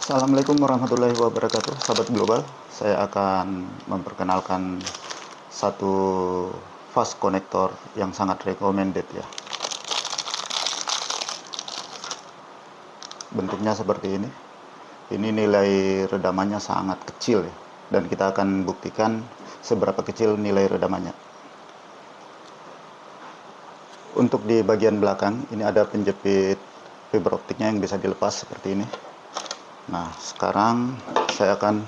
Assalamualaikum warahmatullahi wabarakatuh, sahabat global. Saya akan memperkenalkan satu fast connector yang sangat recommended ya. Bentuknya seperti ini. Ini nilai redamannya sangat kecil ya, dan kita akan buktikan seberapa kecil nilai redamannya. Untuk di bagian belakang ini ada penjepit fiber optiknya yang bisa dilepas seperti ini. Nah, sekarang saya akan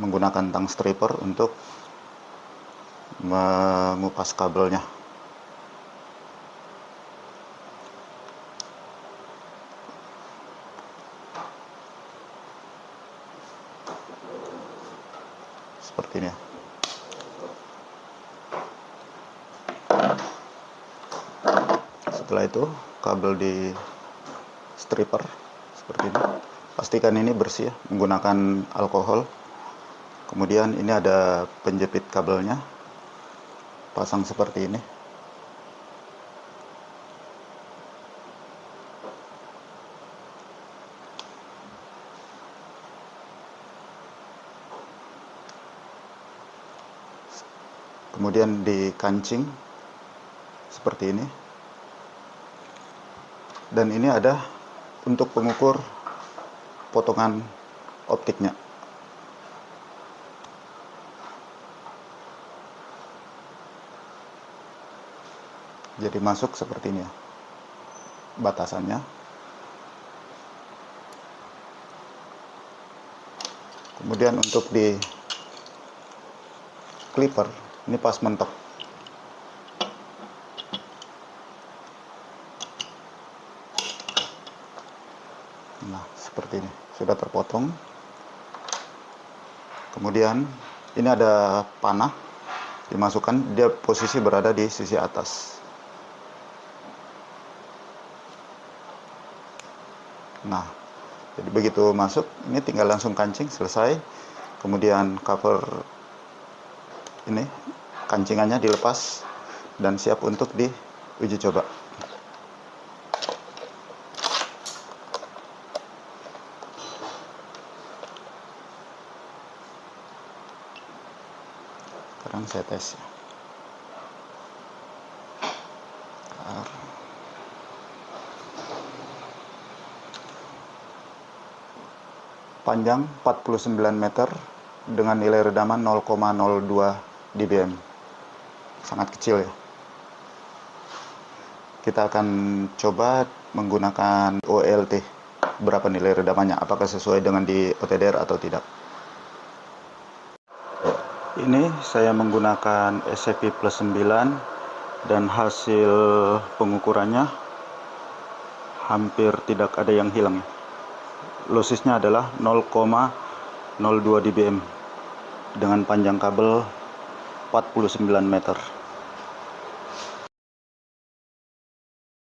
menggunakan tang stripper untuk mengupas kabelnya. Seperti ini ya. Setelah itu kabel di stripper seperti ini. Pastikan ini bersih ya, menggunakan alkohol. Kemudian ini ada penjepit kabelnya. Pasang seperti ini. Kemudian dikancing seperti ini. Dan ini ada untuk pengukur potongan optiknya. Jadi masuk seperti ini ya, batasannya. Kemudian untuk di clipper, ini pas mentok. Nah, seperti ini, sudah terpotong. Kemudian ini ada panah, dimasukkan, dia posisi berada di sisi atas. Nah, jadi begitu masuk, ini tinggal langsung kancing, selesai. Kemudian cover ini, kancingannya dilepas dan siap untuk diuji coba. Sekarang saya tes ya. Panjang 49 meter dengan nilai redaman 0,02 dBm. Sangat kecil ya. Kita akan coba menggunakan OLT. Berapa nilai redamannya? Apakah sesuai dengan di OTDR atau tidak? Ini saya menggunakan SCP plus 9 dan hasil pengukurannya hampir tidak ada yang hilang ya. Lossesnya adalah 0,02 dBm dengan panjang kabel 49 meter.